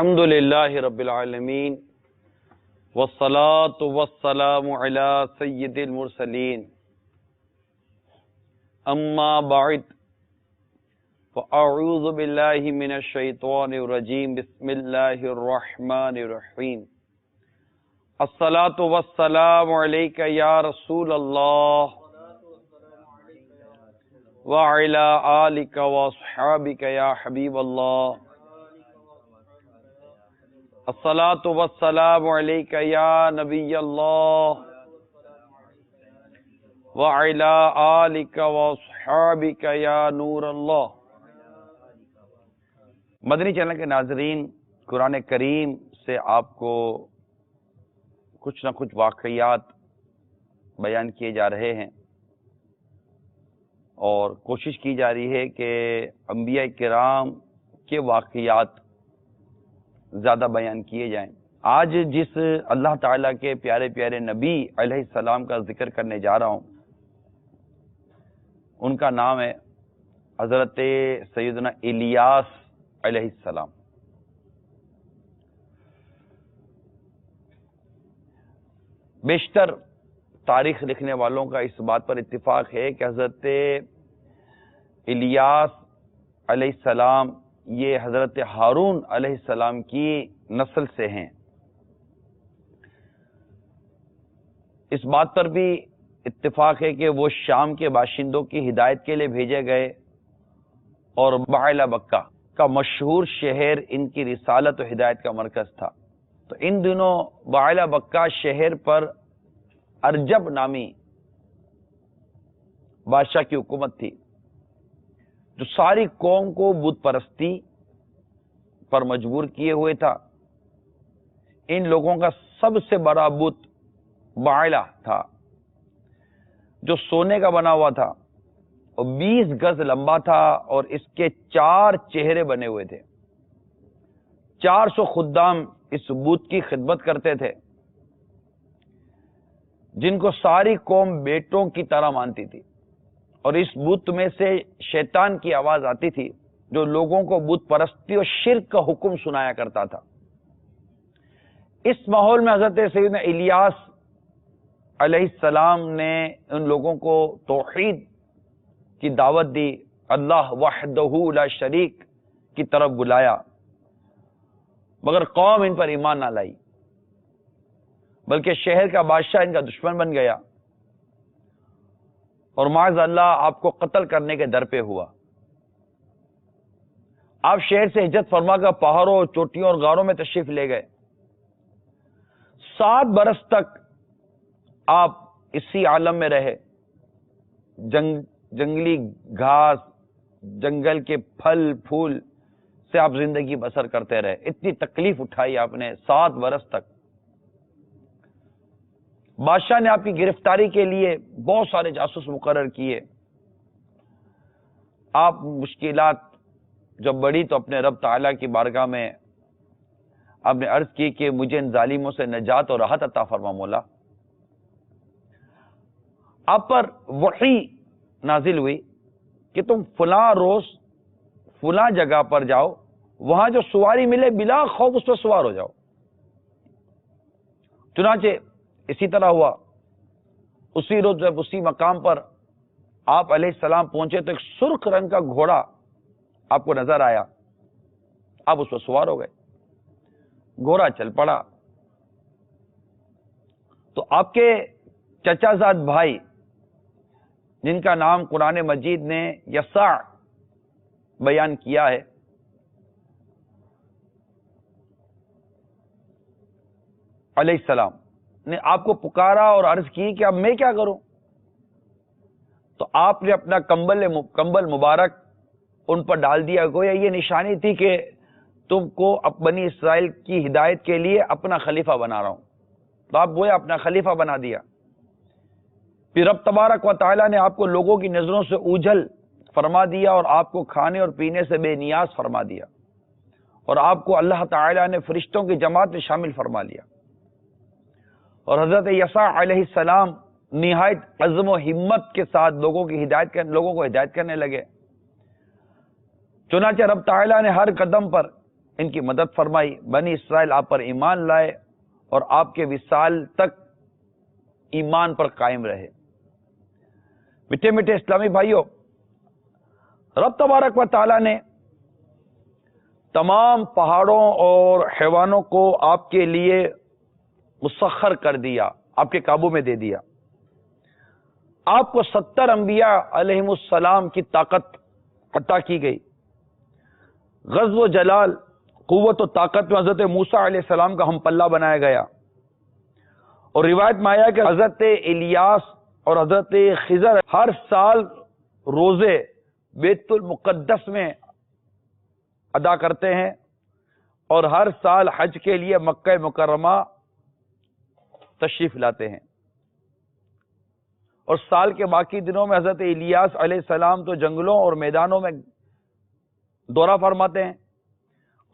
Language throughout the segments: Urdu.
الحمد للہ رب العالمین والصلاة والسلام علی سید المرسلین اما بعد فاعوذ باللہ من الشیطان الرجیم بسم اللہ الرحمن الرحیم الصلاة والسلام علیک یا رسول اللہ وعلی آلک واصحابک یا حبیب اللہ الصلاة والسلام علیک یا نبی اللہ وعلی آلک واصحابک یا نور اللہ۔ مدنی چینل کے ناظرین، قرآن کریم سے آپ کو کچھ نہ کچھ واقعات بیان کیے جا رہے ہیں اور کوشش کی جا رہی ہے کہ انبیاء کرام کے واقعات زیادہ بیان کیے جائیں۔ آج جس اللہ تعالیٰ کے پیارے پیارے نبی علیہ السلام کا ذکر کرنے جا رہا ہوں، ان کا نام ہے حضرت سیدنا الیاس علیہ السلام۔ بیشتر تاریخ لکھنے والوں کا اس بات پر اتفاق ہے کہ حضرت الیاس علیہ السلام یہ حضرت ہارون علیہ السلام کی نسل سے ہیں۔ اس بات پر بھی اتفاق ہے کہ وہ شام کے باشندوں کی ہدایت کے لیے بھیجے گئے اور بعلہ بکہ کا مشہور شہر ان کی رسالت و ہدایت کا مرکز تھا۔ تو ان دنوں بعلہ بکہ شہر پر ارجب نامی بادشاہ کی حکومت تھی، جو ساری قوم کو بت پرستی پر مجبور کیے ہوئے تھا۔ ان لوگوں کا سب سے بڑا بت بعلہ تھا، جو سونے کا بنا ہوا تھا اور 20 گز لمبا تھا، اور اس کے 4 چہرے بنے ہوئے تھے۔ 400 خدام اس بت کی خدمت کرتے تھے، جن کو ساری قوم بیٹوں کی طرح مانتی تھی، اور اس بت میں سے شیطان کی آواز آتی تھی جو لوگوں کو بت پرستی اور شرک کا حکم سنایا کرتا تھا۔ اس ماحول میں حضرت سیدنا الیاس علیہ السلام نے ان لوگوں کو توحید کی دعوت دی، اللہ وحدہ لا شریک کی طرف بلایا، مگر قوم ان پر ایمان نہ لائی، بلکہ شہر کا بادشاہ ان کا دشمن بن گیا اور معاذ اللہ آپ کو قتل کرنے کے در پہ ہوا۔ آپ شہر سے ہجرت فرما کر پہاڑوں، چوٹیوں اور غاروں میں تشریف لے گئے۔ 7 برس تک آپ اسی عالم میں رہے، جنگلی گھاس، جنگل کے پھل پھول سے آپ زندگی بسر کرتے رہے۔ اتنی تکلیف اٹھائی آپ نے 7 برس تک۔ بادشاہ نے آپ کی گرفتاری کے لیے بہت سارے جاسوس مقرر کیے۔ آپ مشکلات جب بڑھی تو اپنے رب تعالیٰ کی بارگاہ میں آپ نے عرض کی کہ مجھے ان ظالموں سے نجات اور راحت عطا فرما مولا۔ آپ پر وحی نازل ہوئی کہ تم فلاں روز فلاں جگہ پر جاؤ، وہاں جو سواری ملے بلا خوف اس پر سوار ہو جاؤ۔ چنانچہ اسی طرح ہوا۔ اسی روز جب اسی مقام پر آپ علیہ السلام پہنچے تو ایک سرخ رنگ کا گھوڑا آپ کو نظر آیا، آپ اس پر سوار ہو گئے، گھوڑا چل پڑا۔ تو آپ کے چچا زاد بھائی، جن کا نام قرآن مجید نے یسع بیان کیا ہے، علیہ السلام نے آپ کو پکارا اور عرض کی کہ اب میں کیا کروں؟ تو آپ نے اپنا کمبل مبارک ان پر ڈال دیا۔ گویا یہ نشانی تھی کہ تم کو بنی اسرائیل کی ہدایت کے لیے اپنا خلیفہ بنا رہا ہوں۔ تو آپ گویا اپنا خلیفہ بنا دیا۔ پھر رب تبارک و تعالیٰ نے آپ کو لوگوں کی نظروں سے اوجھل فرما دیا اور آپ کو کھانے اور پینے سے بے نیاز فرما دیا، اور آپ کو اللہ تعالیٰ نے فرشتوں کی جماعت میں شامل فرما لیا۔ اور حضرت یسع علیہ السلام نہایت عزم و ہمت کے ساتھ لوگوں کو ہدایت کرنے لگے۔ چنانچہ رب تعالیٰ نے ہر قدم پر ان کی مدد فرمائی، بنی اسرائیل آپ پر ایمان لائے اور آپ کے وصال تک ایمان پر قائم رہے۔ میٹھے میٹھے اسلامی بھائیوں، رب تبارک و تعالیٰ نے تمام پہاڑوں اور حیوانوں کو آپ کے لیے مسخر کر دیا، آپ کے قابو میں دے دیا۔ آپ کو 70 انبیاء علیہم السلام کی طاقت عطا کی گئی۔ غزو و جلال، قوت و طاقت میں حضرت موسیٰ علیہ السلام کا ہم پلہ بنایا گیا، اور روایت میں آیا کہ حضرت الیاس اور حضرت خضر ہر سال روزے بیت المقدس میں ادا کرتے ہیں، اور ہر سال حج کے لیے مکہ مکرمہ تشریف لاتے ہیں، اور سال کے باقی دنوں میں حضرت الیاس علیہ السلام تو جنگلوں اور میدانوں میں دورہ فرماتے ہیں،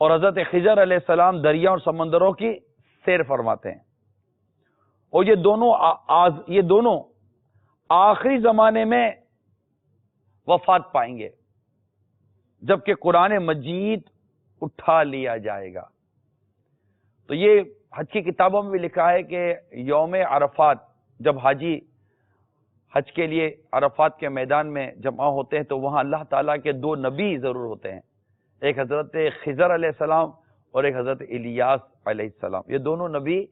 اور حضرت خضر علیہ السلام دریا اور سمندروں کی سیر فرماتے ہیں، اور یہ دونوں آخری زمانے میں وفات پائیں گے جبکہ قرآن مجید اٹھا لیا جائے گا۔ تو یہ حج کی کتابوں میں بھی لکھا ہے کہ یوم عرفات جب حاجی حج کے لیے عرفات کے میدان میں جمع ہوتے ہیں تو وہاں اللہ تعالیٰ کے 2 نبی ضرور ہوتے ہیں، ایک حضرت خضر علیہ السلام اور ایک حضرت الیاس علیہ السلام۔ یہ دونوں نبی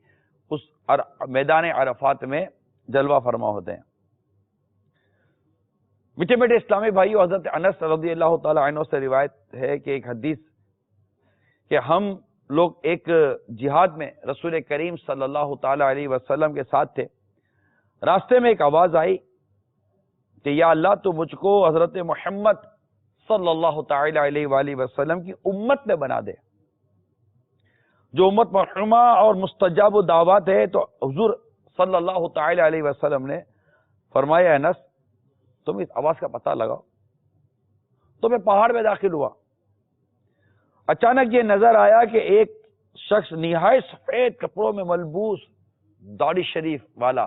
اس میدان عرفات میں جلوہ فرما ہوتے ہیں۔ میٹھے میٹھے اسلامی بھائیو، حضرت انس رضی اللہ تعالی عنہ سے روایت ہے کہ ایک حدیث کہ ہم لوگ ایک جہاد میں رسول کریم صلی اللہ تعالی علیہ وسلم کے ساتھ تھے، راستے میں ایک آواز آئی کہ یا اللہ تو مجھ کو حضرت محمد صلی اللہ تعالی علیہ وآلہ وسلم کی امت میں بنا دے، جو امت مرحومہ اور مستجاب دعوات ہے۔ تو حضور صلی اللہ تعالی علیہ وسلم نے فرمایا انس تم اس آواز کا پتہ لگاؤ۔ تو میں پہاڑ میں داخل ہوا، اچانک یہ نظر آیا کہ ایک شخص نہایت سفید کپڑوں میں ملبوس، داڑھی شریف والا،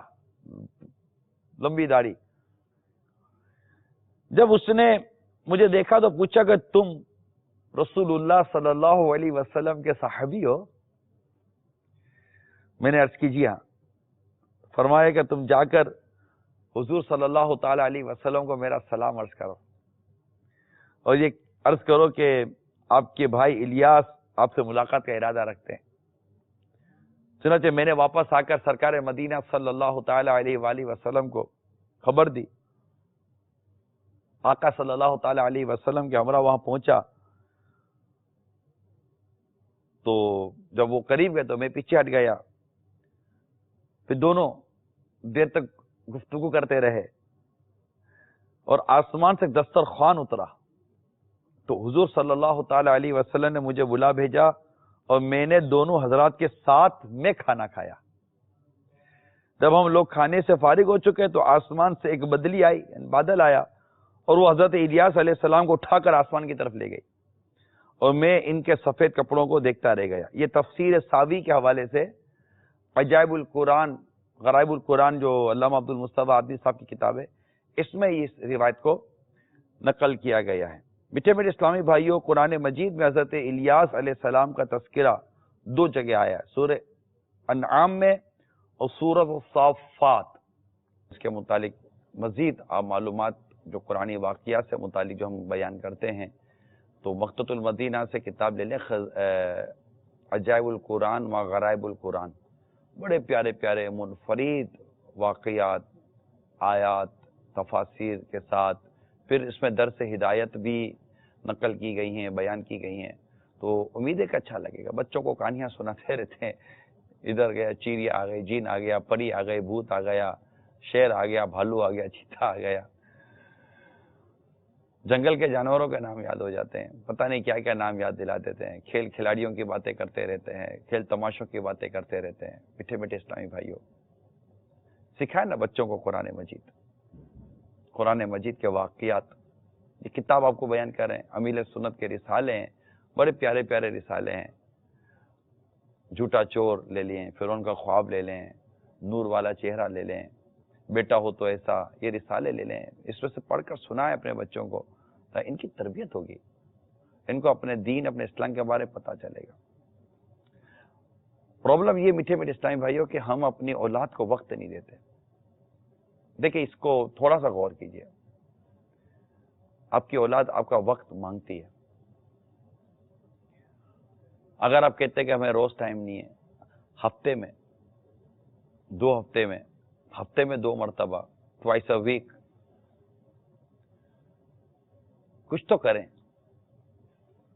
لمبی داڑھی، جب اس نے مجھے دیکھا تو پوچھا کہ تم رسول اللہ صلی اللہ علیہ وسلم کے صحابی ہو؟ میں نے عرض کی جی ہاں۔ فرمایا کہ تم جا کر حضور صلی اللہ تعالی علیہ وسلم کو میرا سلام عرض کرو، اور یہ عرض کرو کہ آپ کے بھائی الیاس آپ سے ملاقات کا ارادہ رکھتے ہیں۔ چنانچہ میں نے واپس آ کر سرکار مدینہ صلی اللہ تعالی علیہ وآلہ وسلم کو خبر دی۔ آقا صلی اللہ تعالی علیہ وسلم کے ہمراہ وہاں پہنچا، تو جب وہ قریب گئے تو میں پیچھے ہٹ گیا، پھر دونوں دیر تک گفتگو کرتے رہے، اور آسمان سے دسترخوان اترا تو حضور صلی اللہ تعالی علیہ وسلم نے مجھے بلا بھیجا، اور میں نے دونوں حضرات کے ساتھ میں کھانا کھایا۔ جب ہم لوگ کھانے سے فارغ ہو چکے تو آسمان سے ایک بدلی آئی، بادل آیا، اور وہ حضرت الیاس علیہ السلام کو اٹھا کر آسمان کی طرف لے گئی، اور میں ان کے سفید کپڑوں کو دیکھتا رہ گیا۔ یہ تفسیر ساوی کے حوالے سے عجائب القرآن، غرائب القرآن جو علامہ عبد المصطفیٰ عابدی صاحب کی کتاب ہے، اس میں اس روایت کو نقل کیا گیا ہے۔ میٹھے میٹھے اسلامی بھائیوں، قرآن مجید میں حضرت الیاس علیہ السلام کا تذکرہ 2 جگہ آیا ہے، سورہ انعام میں اور سورۃ الصافات۔ اس کے متعلق مزید معلومات جو قرآنی واقعات سے متعلق جو ہم بیان کرتے ہیں تو مکتبۃ المدینہ سے کتاب لے لیں، عجائب القرآن و غرائب القرآن، بڑے پیارے پیارے منفرد واقعات، آیات، تفاسیر کے ساتھ، پھر اس میں درس ہدایت بھی نقل کی گئی ہیں، بیان کی گئی ہیں۔ تو امید ہے کہ اچھا لگے گا۔ بچوں کو کہانیاں سناتے رہتے ہیں، ادھر گیا چیڑی آ گئی، جین آ گیا، پری آ گئی، بھوت آ گیا، شیر آ گیا، بھالو آ گیا، چیتا آ گیا، جنگل کے جانوروں کے نام یاد ہو جاتے ہیں، پتہ نہیں کیا کیا نام یاد دلا دیتے ہیں، کھیل کھلاڑیوں کی باتیں کرتے رہتے ہیں، کھیل تماشوں کی باتیں کرتے رہتے ہیں۔ میٹھے میٹھے اسلامی بھائیوں، سکھائیں نا بچوں کو قرآن مجید کے واقعات۔ یہ کتاب آپ کو بیان کر رہے ہیں، امیل سنت کے رسالے ہیں، بڑے پیارے پیارے رسالے ہیں۔ جھوٹا چور لے لیں، فرعون کا خواب لے لیں، نور والا چہرہ لے لیں، بیٹا ہو تو ایسا، یہ رسالے لے لیں، اس میں سے پڑھ کر سنائیں اپنے بچوں کو، ان کی تربیت ہوگی، ان کو اپنے دین اپنے اسلام کے بارے میں پتہ چلے گا. پرابلم یہ میٹھے میٹھے اسلامی بھائیوں کہ ہم اپنی اولاد کو وقت نہیں دیتے. دیکھیں اس کو تھوڑا سا غور کیجئے. آپ کی اولاد آپ کا وقت مانگتی ہے. اگر آپ کہتے ہیں کہ ہمیں روز ٹائم نہیں ہے، ہفتے میں 2 مرتبہ ٹوائس اے ویک کچھ تو کریں.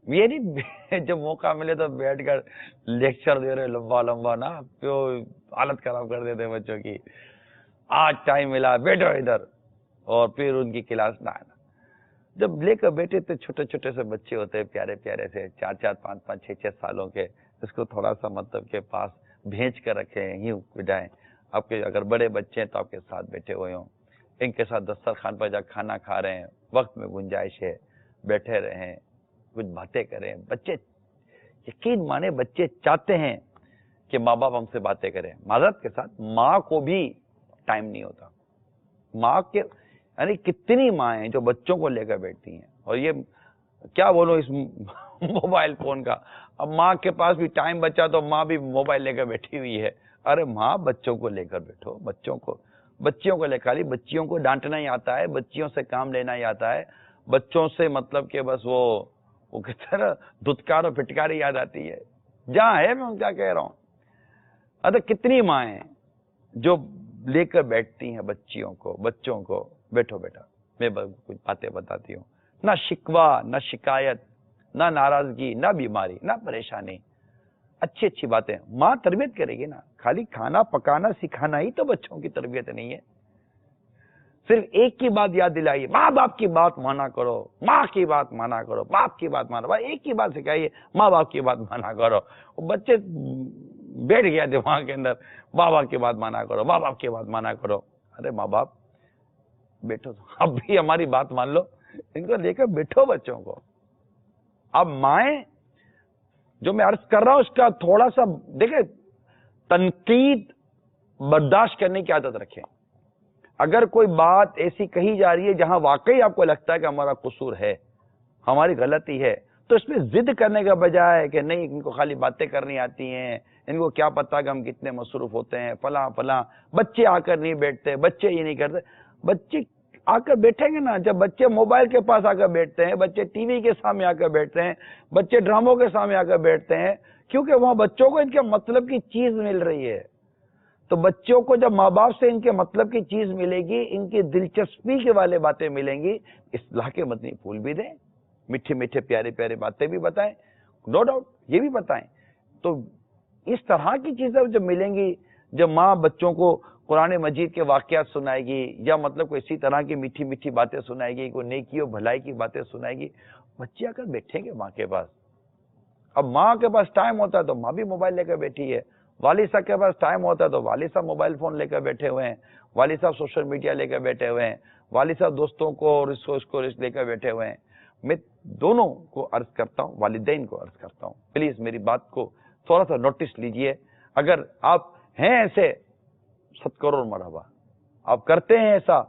یہ نہیں جب موقع ملے تو بیٹھ کر لیکچر دے رہے لمبا نا، کیوں حالت خراب کر دیتے بچوں کی. آج ٹائم ملا بیٹھو ادھر، اور پھر ان کی کلاس نہ. جب لے کر بیٹھے تو چھوٹے چھوٹے سے بچے ہوتے ہیں، پیارے پیارے سے 4 5 6 سالوں کے، اس کو تھوڑا سا مطلب کے پاس بھیج کر رکھیں، یوں بجائیں. آپ کے اگر بڑے بچے ہیں تو آپ کے ساتھ بیٹھے ہوئے ہوں، ان کے ساتھ دسترخوان پر جا کھانا کھا رہے ہیں، وقت میں گنجائش ہے، بیٹھے رہیں، کچھ باتیں کریں. بچے یقین مانے بچے چاہتے ہیں کہ ماں باپ ہم سے باتیں کریں. معذرت کے ساتھ ماں کو بھی ٹائم نہیں ہوتا. ماں کے یعنی کتنی ماں ہیں جو بچوں کو لے کر بیٹھتی ہیں، اور یہ کیا بولو اس موبائل فون کا. اب ماں کے پاس بھی ٹائم بچا تو ماں بھی موبائل لے کر بیٹھی ہوئی ہے. ارے ماں بچوں کو لے کر بیٹھو، بچیوں کو لے کر، بچیوں کو ڈانٹنا ہی آتا ہے، بچیوں سے کام لینا ہی آتا ہے. بچوں سے مطلب کہ بس وہ کہتے ہیں نا دھتکار اور پھٹکاری یاد آتی ہے. جہاں ہے میں کیا کہہ رہا ہوں. ارے کتنی ماں ہیں جو لے کر بیٹھتی ہیں بچوں کو بیٹھو بیٹا میں کچھ باتیں بتاتی ہوں. نہ شکوہ، نہ شکایت، نہ ناراضگی، نہ بیماری، نہ پریشانی. اچھی اچھی باتیں ماں تربیت کرے گی نا. خالی کھانا پکانا سکھانا ہی تو بچوں کی تربیت نہیں ہے. صرف ایک کی بات یاد دلائیے، ماں باپ کی بات مانا کرو، ماں کی بات مانا کرو، باپ کی بات مانا. ایک کی بات سکھائیے، ماں باپ کی بات مانا کرو. بچے بیٹھ گیا دماغ کے اندر، ماں باپ کی بات مانا کرو، ماں باپ کی بات مانا کرو. ارے ماں باپ بیٹھو، اب بھی ہماری بات مان لو، ان کو لے کر بیٹھو بچوں کو. اب مائیں جو میں عرض کر رہا ہوں اس کا تھوڑا سا دیکھیں، تنقید برداشت کرنے کی عادت رکھیں. اگر کوئی بات ایسی کہی جا رہی ہے جہاں واقعی آپ کو لگتا ہے کہ ہمارا قصور ہے، ہماری غلطی ہے، تو اس میں ضد کرنے کا بجائے کہ نہیں ان کو خالی باتیں کرنی آتی ہیں، ان کو کیا پتا کہ ہم کتنے مصروف ہوتے ہیں، فلاں فلاں. بچے آ کر نہیں بیٹھتے، بچے یہ نہیں کرتے. بچے آ کر بیٹھیں گے نا. جب بچے موبائل کے پاس آ کر بیٹھتے ہیں، بچے ٹی وی کے سامنے آ کر بیٹھتے ہیں، بچے ڈراموں کے سامنے آ کر بیٹھتے ہیں، کیونکہ وہاں بچوں کو ان کے مطلب کی چیز مل رہی ہے. تو بچوں کو جب ماں باپ سے ان کے مطلب کی چیز ملے گی، ان کی دلچسپی کے والے باتیں ملیں گی، اصلاح کے مدنی پھول بھی دیں، میٹھے میٹھے پیارے پیارے باتیں بھی بتائیں، نو ڈاؤٹ یہ بھی بتائیں. تو اس طرح کی چیزیں جب ملیں گی، جب ماں بچوں کو قرآن مجید کے واقعات سنائے گی، یا مطلب کوئی اسی طرح کی میٹھی میٹھی باتیں سنائے گی، کوئی نیکی اور بھلائی کی باتیں سنائے گی، بچے آ کر بیٹھیں گے ماں کے پاس. اب ماں کے پاس ٹائم ہوتا ہے تو ماں بھی موبائل لے کر بیٹھی ہے، والد صاحب کے پاس ٹائم ہوتا ہے تو والد صاحب موبائل فون لے کر بیٹھے ہوئے ہیں، والد صاحب سوشل میڈیا لے کر بیٹھے ہوئے ہیں، والد صاحب دوستوں کو اور اس کو لے کر بیٹھے ہوئے ہیں. میں دونوں کو عرض کرتا ہوں، والدین کو عرض کرتا ہوں، پلیز میری بات کو تھوڑا سا نوٹس لیجئے. اگر آپ ہیں ایسے 100 کروڑ مرحبا، آپ کرتے ہیں ایسا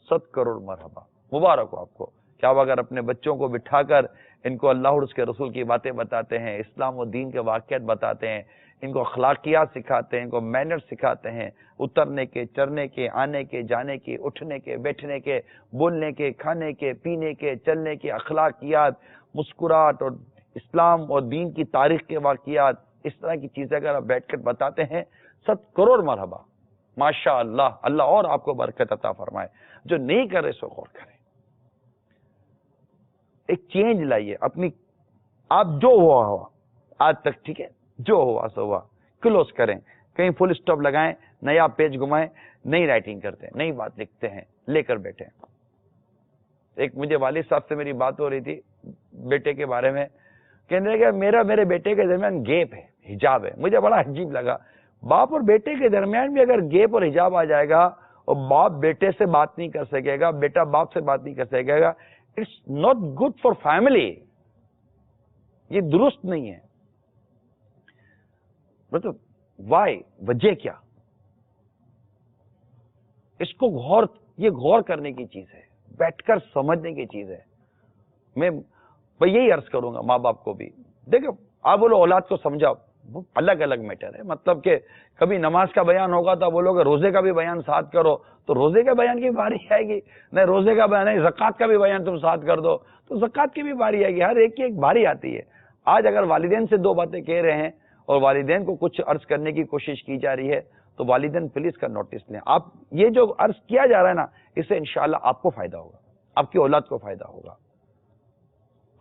100 کروڑ مرحبا، مبارک ہو آپ کو. کیا آپ اگر اپنے بچوں کو بٹھا کر ان کو اللہ اور اس کے رسول کی باتیں بتاتے ہیں، اسلام و دین کے واقعات بتاتے ہیں، ان کو اخلاقیات سکھاتے ہیں، ان کو مینر سکھاتے ہیں، اترنے کے، چڑھنے کے، آنے کے، جانے کے، اٹھنے کے، بیٹھنے کے، بولنے کے، کھانے کے، پینے کے، چلنے کے اخلاقیات، مسکراہٹ اور اسلام اور دین کی تاریخ کے واقعات، اس طرح کی چیزیں اگر آپ بیٹھ کر بتاتے ہیں 100 کروڑ مرحبا. ماشاء اللہ، اللہ اور آپ کو برکت عطا فرمائے. جو نہیں کر رہے سو غور کریں، ایک چینج لائیے اپنی. آپ جو ہوا آج تک، ٹھیک ہے، جو ہوا سو ہوا، کلوز کریں، کہیں فل اسٹاپ لگائیں، نیا پیج گھمائیں، نئی رائٹنگ کرتے ہیں، نئی بات لکھتے ہیں، لے کر بیٹھے. ایک مجھے والد صاحب سے میری بات ہو رہی تھی بیٹے کے بارے میں، کہنے کہ میرے بیٹے کے درمیان گیپ ہے، حجاب ہے. مجھے بڑا عجیب لگا. باپ اور بیٹے کے درمیان بھی اگر گیپ اور حجاب آ جائے گا، اور باپ بیٹے سے بات نہیں کر سکے گا، بیٹا باپ سے بات نہیں کر سکے گا، it's not good for family. یہ درست نہیں ہے. مطلب وائی، وجہ کیا؟ اس کو یہ غور کرنے کی چیز ہے، بیٹھ کر سمجھنے کی چیز ہے. میں میں یہی عرض کروں گا ماں باپ کو بھی. دیکھو آپ بولو اولاد کو سمجھاؤ, وہ الگ الگ میٹر ہے. مطلب کہ کبھی نماز کا بیان ہوگا تو بولو کہ روزے کا بھی بیان ساتھ کرو, تو روزے کے بیان کی باری آئے گی. نہیں روزے کا بیان نہیں, زکوٰۃ کا بھی بیان تم ساتھ کر دو تو زکوٰۃ کی بھی باری آئے گی. ہر ایک کی ایک باری آتی ہے. آج اگر والدین سے دو باتیں کہہ رہے ہیں اور والدین کو کچھ عرض کرنے کی کوشش کی جا رہی ہے تو والدین پلیز کا نوٹس لیں. آپ یہ جو عرض کیا جا رہا ہے نا, اس سے انشاءاللہ آپ کو فائدہ ہوگا, آپ کی اولاد کو فائدہ ہوگا.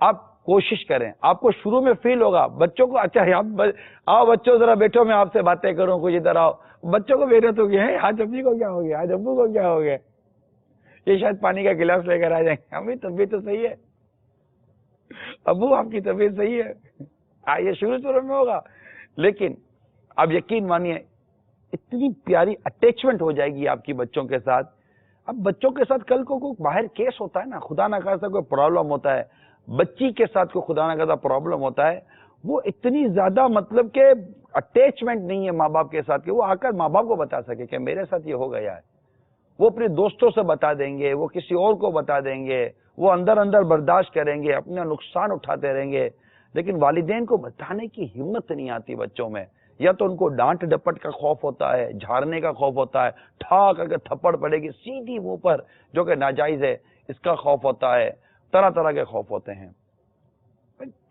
آپ کوشش کریں, آپ کو شروع میں فیل ہوگا. بچوں کو اچھا آؤ بچوں ذرا بیٹھو, میں آپ سے باتیں کروں, کچھ ادھر آؤ. بچوں کو بیٹھے تو کیا ہے, آج امی کو کیا ہو گیا, آج ابو کو کیا ہو گیا, یہ شاید پانی کا گلاس لے کر آ جائیں گے. امی طبیعت تو صحیح ہے, ابو آپ کی طبیعت صحیح ہے. یہ شروع میں ہوگا, لیکن آپ یقین مانیے اتنی پیاری اٹیچمنٹ ہو جائے گی آپ کی بچوں کے ساتھ. اب بچوں کے ساتھ کل کو کوئی باہر کیس ہوتا ہے نا, خدا نہ خاصا کوئی پرابلم ہوتا ہے, بچی کے ساتھ کوئی خدا نہ خاصا پرابلم ہوتا ہے, وہ اتنی زیادہ مطلب کہ اٹیچمنٹ نہیں ہے ماں باپ کے ساتھ کہ وہ آ کر ماں باپ کو بتا سکے کہ میرے ساتھ یہ ہو گیا ہے. وہ اپنے دوستوں سے بتا دیں گے, وہ کسی اور کو بتا دیں گے, وہ اندر اندر برداشت کریں گے, اپنا نقصان اٹھاتے رہیں گے. لیکن والدین کو بتانے کی ہمت نہیں آتی بچوں میں. یا تو ان کو ڈانٹ ڈپٹ کا خوف ہوتا ہے, جھاڑنے کا خوف ہوتا ہے, ٹھا کر کے تھپڑ پڑے گی سیدھی منہ پر جو کہ ناجائز ہے, اس کا خوف ہوتا ہے. طرح طرح کے خوف ہوتے ہیں.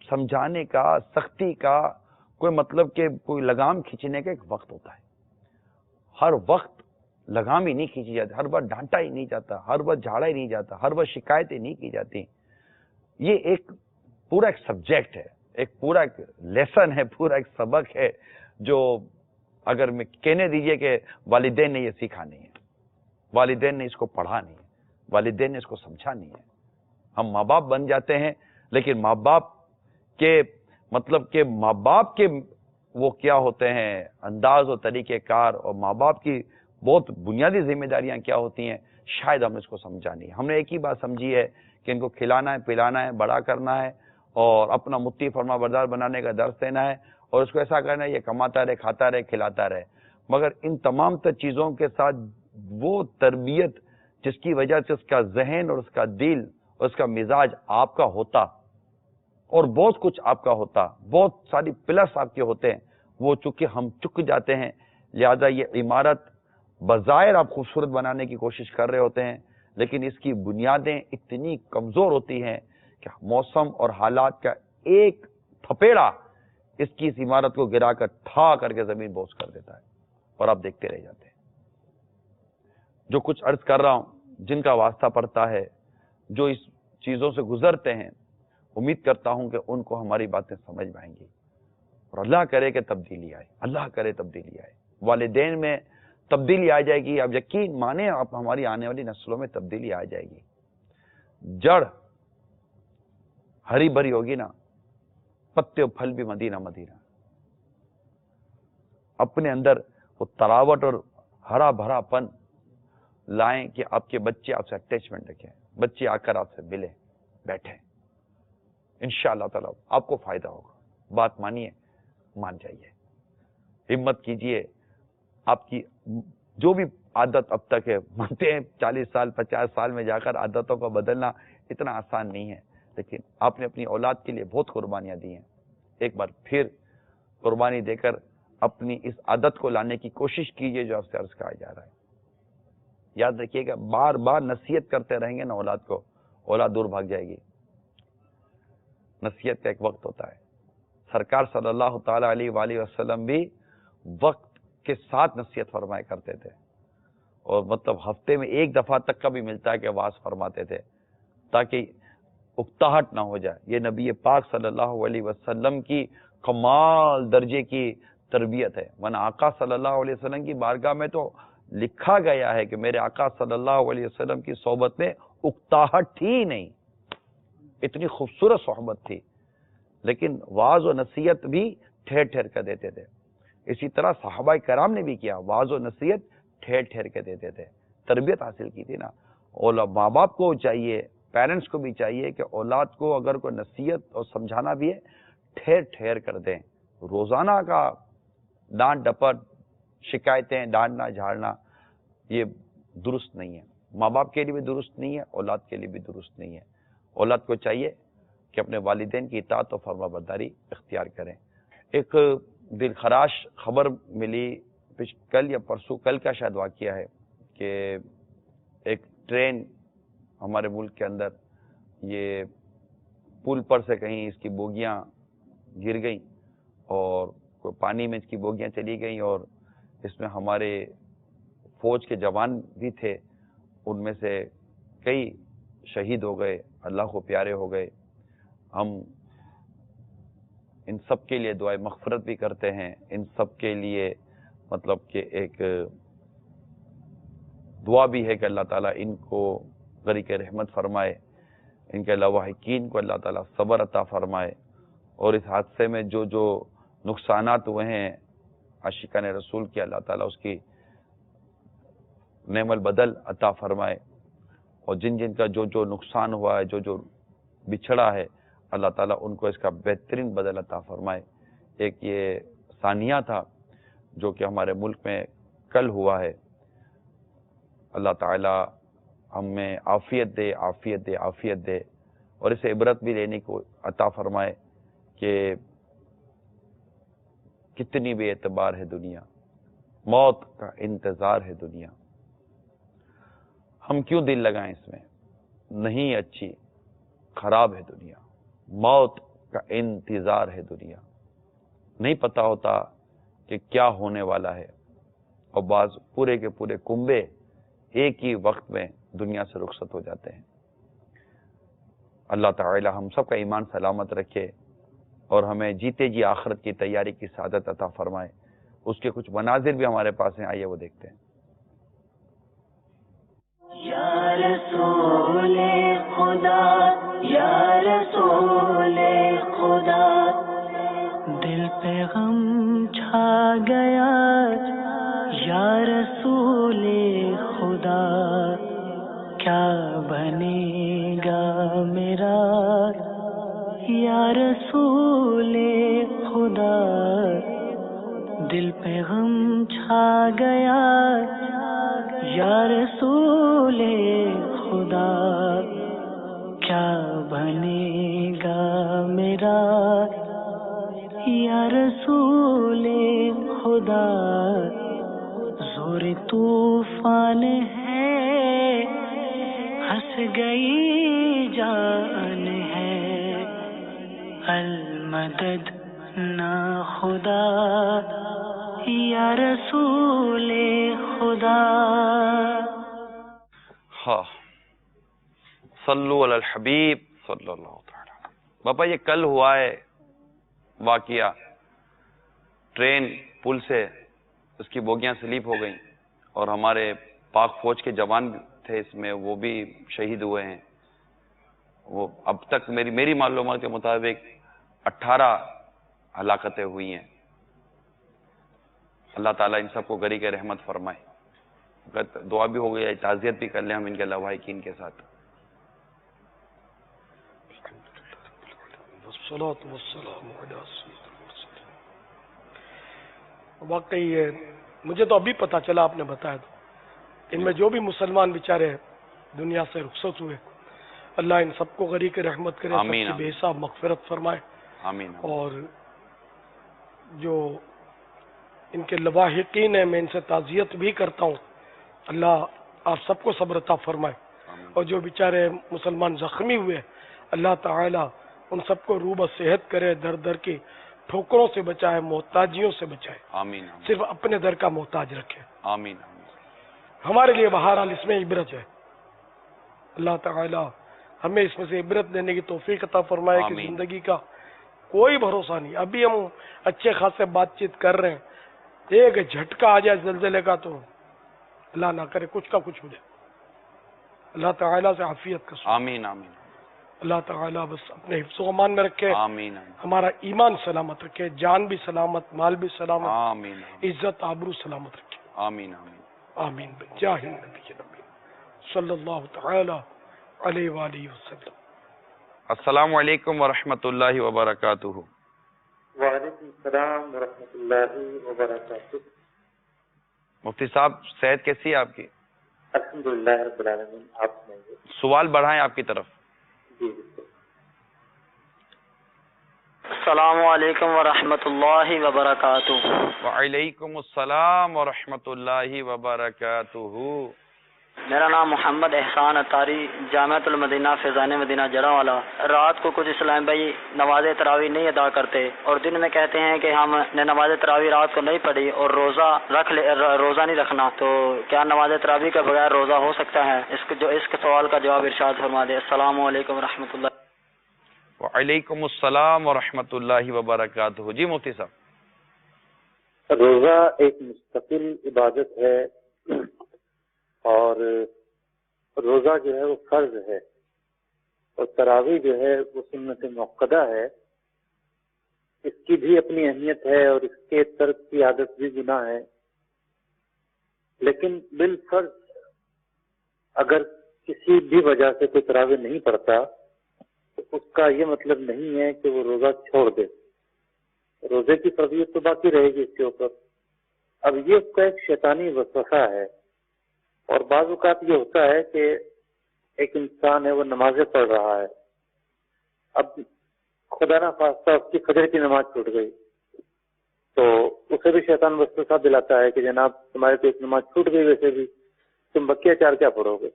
سمجھانے کا, سختی کا کوئی مطلب کہ کوئی لگام کھینچنے کا ایک وقت ہوتا ہے. ہر وقت لگام ہی نہیں کھینچی جاتی, ہر بار ڈانٹا ہی نہیں جاتا, ہر بار جھاڑا ہی نہیں جاتا, ہر بار شکایتیں نہیں کی جاتی. یہ ایک پورا ایک سبجیکٹ ہے, ایک پورا ایک لیسن ہے, پورا ایک سبق ہے جو اگر میں کہنے دیجئے کہ والدین نے یہ سیکھا نہیں ہے, والدین نے اس کو پڑھا نہیں ہے, والدین نے اس کو سمجھا نہیں ہے. ہم ماں باپ بن جاتے ہیں, لیکن ماں باپ کے مطلب کہ ماں باپ کے وہ کیا ہوتے ہیں انداز و طریقہ کار, اور ماں باپ کی بہت بنیادی ذمہ داریاں کیا ہوتی ہیں, شاید ہم اس کو سمجھا نہیں. ہم نے ایک ہی بات سمجھی ہے کہ ان کو کھلانا ہے, پلانا ہے, بڑا کرنا ہے اور اپنا متی فرما بردار بنانے کا درس دینا ہے, اور اس کو ایسا کرنا ہے یہ کماتا رہے, کھاتا رہے, کھلاتا رہے. مگر ان تمام تر چیزوں کے ساتھ وہ تربیت جس کی وجہ سے اس کا ذہن اور اس کا دل اور اس کا مزاج آپ کا ہوتا اور بہت کچھ آپ کا ہوتا, بہت ساری پلس آپ کے ہوتے ہیں, وہ چونکہ ہم چک جاتے ہیں. لہذا یہ عمارت بظاہر آپ خوبصورت بنانے کی کوشش کر رہے ہوتے ہیں, لیکن اس کی بنیادیں اتنی کمزور ہوتی ہیں کہ موسم اور حالات کا ایک تھپیڑا اس کی اس عمارت کو گرا کر ٹھا کر کے زمین بوس کر دیتا ہے, اور آپ دیکھتے رہ جاتے ہیں. جو کچھ عرض کر رہا ہوں, جن کا واسطہ پڑتا ہے, جو اس چیزوں سے گزرتے ہیں, امید کرتا ہوں کہ ان کو ہماری باتیں سمجھ میں آئیں گی, اور اللہ کرے کہ تبدیلی آئے, اللہ کرے تبدیلی آئے, والدین میں تبدیلی آ جائے گی. اب یقین مانیں آپ, ہماری آنے والی نسلوں میں تبدیلی آ جائے گی. جڑ ہری بھری ہوگی نا, پتے و پھل بھی مدینہ مدینہ. اپنے اندر وہ تراوٹ اور ہرا بھرا پن لائیں کہ آپ کے بچے آپ سے اٹیچمنٹ رکھیں, بچے آ کر آپ سے ملیں, بیٹھیں. انشاءاللہ تعالی آپ کو فائدہ ہوگا. بات مانیے, مان جائیے, ہمت کیجئے. آپ کی جو بھی عادت اب تک ہے, مانتے ہیں 40 سال 50 سال میں جا کر عادتوں کو بدلنا اتنا آسان نہیں ہے, لیکن آپ نے اپنی اولاد کے لیے بہت قربانیاں دی ہیں. ایک بار پھر قربانی دے کر اپنی اس عادت کو لانے کی کوشش کیجئے جو آپ سے عرض کہا جا رہا ہے. یاد رکھیے گا, بار بار نصیحت کرتے رہیں گے نا اولاد کو, اولاد دور بھاگ جائے گی. نصیحت کا ایک وقت ہوتا ہے. سرکار صلی اللہ تعالی علیہ وآلہ وسلم بھی وقت کے ساتھ نصیحت فرمایا کرتے تھے, اور مطلب ہفتے میں ایک دفعہ تک کا بھی ملتا ہے کہ واعظ فرماتے تھے تاکہ اکتاہٹ نہ ہو جائے. یہ نبی پاک صلی اللہ علیہ وسلم کی کمال درجے کی تربیت ہے. ورنہ آقا صلی اللہ علیہ وسلم کی بارگاہ میں تو لکھا گیا ہے کہ میرے آقا صلی اللہ علیہ وسلم کی صحبت میں اکتاہٹ تھی نہیں, اتنی خوبصورت صحبت تھی. لیکن واعظ و نصیحت بھی ٹھہر ٹھہر کر دیتے تھے. اسی طرح صحابہ کرام نے بھی کیا, واعظ و نصیحت ٹھہر ٹھہر کے دیتے تھے. تربیت حاصل کی تھی نا. اور ماں باپ کو چاہیے, پیرنٹس کو بھی چاہیے کہ اولاد کو اگر کوئی نصیحت اور سمجھانا بھی ہے, ٹھہر ٹھہر کر دیں. روزانہ کا ڈانٹ ڈپٹ, شکایتیں, ڈانٹنا جھاڑنا, یہ درست نہیں ہے. ماں باپ کے لیے بھی درست نہیں ہے, اولاد کے لیے بھی درست نہیں ہے. اولاد کو چاہیے کہ اپنے والدین کی اطاعت و فرما برداری اختیار کریں۔ ایک دل خراش خبر ملی کل یا پرسوں، کل کا شاید واقعہ ہے کہ ایک ٹرین ہمارے ملک کے اندر یہ پل پر سے کہیں اس کی بوگیاں گر گئیں اور پانی میں اس کی بوگیاں چلی گئیں، اور اس میں ہمارے فوج کے جوان بھی تھے، ان میں سے کئی شہید ہو گئے، اللہ کو پیارے ہو گئے۔ ہم ان سب کے لیے دعائے مغفرت بھی کرتے ہیں، ان سب کے لیے مطلب کہ ایک دعا بھی ہے کہ اللہ تعالیٰ ان کو غریق رحمت فرمائے، ان کے لواحقین کو اللہ تعالیٰ صبر عطا فرمائے، اور اس حادثے میں جو جو نقصانات ہوئے ہیں عاشقان رسول کی، اللہ تعالیٰ اس کی نعم البدل عطا فرمائے، اور جن جن کا جو جو نقصان ہوا ہے، جو جو بچھڑا ہے، اللہ تعالیٰ ان کو اس کا بہترین بدل عطا فرمائے۔ ایک یہ ثانیہ تھا جو کہ ہمارے ملک میں کل ہوا ہے، اللہ تعالیٰ ہمیں عافیت دے، عافیت دے، عافیت دے، اور اسے عبرت بھی لینے کو عطا فرمائے کہ کتنی بے اعتبار ہے دنیا، موت کا انتظار ہے دنیا، ہم کیوں دل لگائیں اس میں؟ نہیں اچھی، خراب ہے دنیا، موت کا انتظار ہے دنیا، نہیں پتا ہوتا کہ کیا ہونے والا ہے، اور بعض پورے کے پورے کنبے ایک ہی وقت میں دنیا سے رخصت ہو جاتے ہیں۔ اللہ تعالی ہم سب کا ایمان سلامت رکھے اور ہمیں جیتے جی آخرت کی تیاری کی سعادت عطا فرمائے۔ اس کے کچھ مناظر بھی ہمارے پاس ہیں، آئیے وہ دیکھتے ہیں۔ یا رسول خدا، یا رسول خدا، دل پہ غم چھا گیا، یا رسول خدا، کیا بنے گا میرا، یا رسول خدا، دل پہ غم چھا گیا، یا رسول خدا، کیا بنے گا میرا، یا رسول خدا، زور طوفان ہے، ہنس گئی جان ہے، المدد نا خدا، یا رسول خدا۔ ہاں، صلو علی الحبیب صلی اللہ تعالی۔ باپا یہ کل ہوا ہے واقعہ، ٹرین پل سے اس کی بوگیاں سلیپ ہو گئیں اور ہمارے پاک فوج کے جوان تھے اس میں، وہ بھی شہید ہوئے ہیں۔ وہ اب تک میری معلومات کے مطابق 18 ہلاکتیں ہوئی ہیں۔ اللہ تعالیٰ ان سب کو غریق رحمت فرمائے۔ دعا بھی ہو گئی، تعزیت بھی کر لیں ہم ان کے لواحقین کے ساتھ۔ واقعی ہے، مجھے تو ابھی پتا چلا، آپ نے بتایا تو ان میں جو بھی مسلمان بیچارے دنیا سے رخصت ہوئے، اللہ ان سب کو غریق رحمت کرے، سب کی بے حساب مغفرت فرمائے، آمین۔ اور جو ان کے لواحقین ہیں میں ان سے تعزیت بھی کرتا ہوں، اللہ آپ سب کو صبر عطا فرمائے، اور جو بیچارے مسلمان زخمی ہوئے اللہ تعالی ان سب کو روبہ صحت کرے، در در کی ٹھوکروں سے بچائے، محتاجیوں سے بچائے، آمین۔ صرف اپنے در کا محتاج رکھے۔ آمین۔ ہمارے لیے بہرحال اس میں عبرت ہے، اللہ تعالی ہمیں اس میں سے عبرت لینے کی توفیق عطا فرمائے کہ زندگی کا کوئی بھروسہ نہیں۔ ابھی ہم اچھے خاصے بات چیت کر رہے ہیں، ایک جھٹکا آ جائے زلزلے کا تو اللہ نہ کرے کچھ کا کچھ ہو جائے۔ اللہ تعالیٰ سے عافیت کا سوال۔ آمین آمین۔ اللہ تعالیٰ بس اپنے حفظ و امان میں رکھے، آمین۔ ہمارا ایمان سلامت رکھے، جان بھی سلامت، مال بھی سلامت، آمین۔ عزت آبرو سلامت رکھے۔ آمین آمین۔ آمین بجاہ النبی صلی اللہ تعالی علیہ وآلہ وسلم۔ السلام علیکم ورحمۃ اللہ وبرکاتہ۔ وعلیکم السلام ورحمۃ اللہ وبرکاتہ۔ مفتی صاحب صحت کیسی ہے آپ کی؟ الحمدللہ رب العالمین، آپ سنائیے۔ سوال بڑھائیں آپ کی طرف۔ جی بالکل۔ السلام علیکم ورحمۃ اللہ وبرکاتہ۔ وعلیکم السلام ورحمۃ اللہ وبرکاتہ۔ میرا نام محمد احسان اتاری، جامعۃ المدینہ فیضان مدینہ جڑا والا۔ رات کو کچھ اسلام بھائی نماز تراویح نہیں ادا کرتے اور دن میں کہتے ہیں کہ ہم نے نماز تراویح رات کو نہیں پڑھی اور روزہ نہیں رکھنا، تو کیا نماز تراویح کے بغیر روزہ ہو سکتا ہے؟ اس کے سوال کا جواب ارشاد فرما دے۔ السلام علیکم ورحمۃ اللہ۔ وعلیکم السلام ورحمۃ اللہ وبرکاتہ۔ جی مفتی صاحب، روزہ ایک مستقل عبادت ہے اور روزہ جو ہے وہ فرض ہے، اور تراویح جو ہے وہ سنت موقدہ ہے۔ اس کی بھی اپنی اہمیت ہے اور اس کے ترک کی عادت بھی گناہ ہے، لیکن بالفرض اگر کسی بھی وجہ سے کوئی تراویح نہیں پڑھتا تو اس کا یہ مطلب نہیں ہے کہ وہ روزہ چھوڑ دے، روزے کی فرضیت تو باقی رہے گی اس کے اوپر۔ اب یہ اس کا ایک شیطانی وسوسہ ہے، اور بعض اوقات یہ ہوتا ہے کہ ایک انسان ہے وہ نمازیں پڑھ رہا ہے، اب خدا نہ خواستہ اس کی فجر کی نماز چھوٹ گئی تو اسے بھی شیطان وسوسہ دلاتا ہے کہ جناب تمہارے تو ایک نماز چھوٹ گئی، ویسے بھی تم بقیہ چار کیا پڑھو گے؟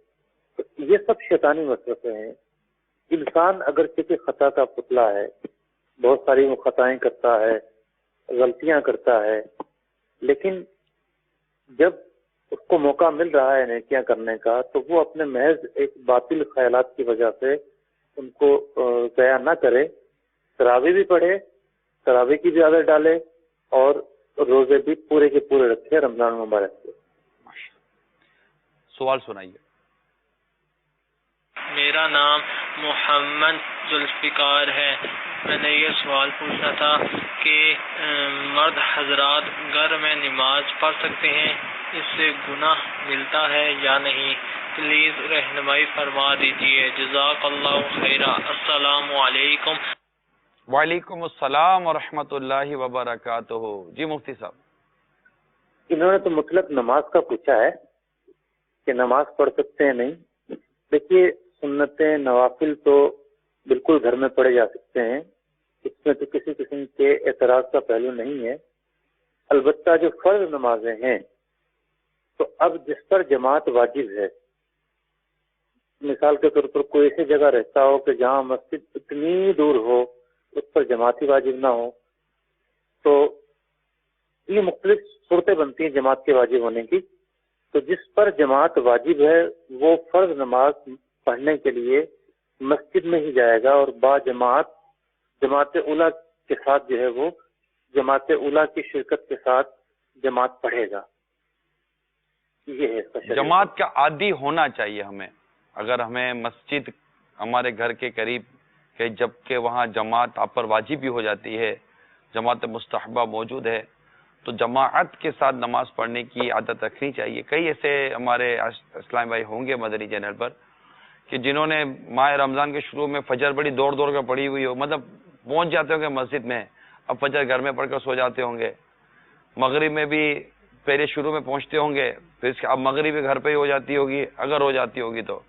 تو یہ سب شیطانی وسوسے ہیں۔ انسان اگر کسی خطا کا پتلا ہے، بہت ساری وہ خطائیں کرتا ہے، غلطیاں کرتا ہے، لیکن جب اس کو موقع مل رہا ہے نیکیاں کرنے کا تو وہ اپنے محض ایک باطل خیالات کی وجہ سے ان کو ضائع نہ کرے، تراویح بھی پڑھے، تراویح کی بھی عادت ڈالے اور روزے بھی پورے کے پورے رکھے رمضان مبارک کے۔ سوال سنائیے۔ میرا نام محمد ذوالفقار ہے۔ میں نے یہ سوال پوچھنا تھا کہ مرد حضرات گھر میں نماز پڑھ سکتے ہیں، اس سے گناہ ملتا ہے یا نہیں؟ پلیز رہنمائی فرما دیجیے، جزاک اللہ خیرہ۔ السلام علیکم۔ وعلیکم السلام ورحمۃ اللہ وبرکاتہ۔ جی مفتی صاحب، انہوں نے تو مطلق نماز کا پوچھا ہے کہ نماز پڑھ سکتے ہیں نہیں۔ دیکھیے، سنتیں نوافل تو بالکل گھر میں پڑھے جا سکتے ہیں، اس میں تو کسی قسم کے اعتراض کا پہلو نہیں ہے۔ البتہ جو فرض نمازیں ہیں تو اب جس پر جماعت واجب ہے، مثال کے طور پر کوئی ایسی جگہ رہتا ہو کہ جہاں مسجد اتنی دور ہو اس پر جماعت ہی واجب نہ ہو، تو یہ مختلف صورتیں بنتی ہیں جماعت کے واجب ہونے کی۔ تو جس پر جماعت واجب ہے وہ فرض نماز پڑھنے کے لیے مسجد میں ہی جائے گا اور با جماعت اولیٰ کے ساتھ جو ہے وہ جماعت اولیٰ کی شرکت کے ساتھ جماعت پڑھے گا۔ یہ ہے جماعت کا عادی ہونا چاہیے ہمیں۔ اگر ہمیں مسجد ہمارے گھر کے قریب کہ جبکہ وہاں جماعت آپ پر واجب بھی ہو جاتی ہے، جماعت مستحبہ موجود ہے، تو جماعت کے ساتھ نماز پڑھنے کی عادت رکھنی چاہیے۔ کئی ایسے ہمارے اسلام بھائی ہوں گے مدنی چینل پر کہ جنہوں نے ماہ رمضان کے شروع میں فجر بڑی دوڑ دوڑ کر پڑھی ہوئی ہو، مطلب پہنچ جاتے ہوں گے مسجد میں، اب فجر گھر میں پڑھ کر سو جاتے ہوں گے، مغرب میں بھی پہلے شروع میں پہنچتے ہوں گے، پھر اس کے اب مغرب بھی گھر پہ ہی ہو جاتی ہوگی، اگر ہو جاتی ہوگی تو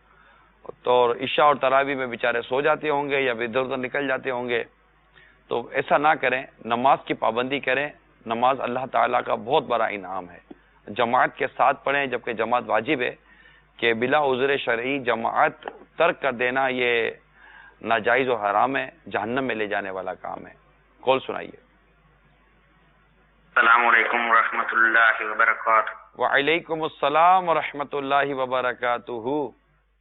عشاء اور تراویح میں بیچارے سو جاتے ہوں گے یا ادھر ادھر نکل جاتے ہوں گے۔ تو ایسا نہ کریں، نماز کی پابندی کریں۔ نماز اللہ تعالیٰ کا بہت بڑا انعام ہے، جماعت کے ساتھ پڑھیں جبکہ جماعت واجب ہے، کہ بلا عذر شرعی جماعت ترک کر دینا یہ ناجائز و حرام ہے، جہنم میں لے جانے والا کام ہے۔ کال سنائیے۔ السلام علیکم ورحمۃ اللہ وبرکاتہ۔ وعلیکم السلام ورحمۃ اللہ وبرکاتہ۔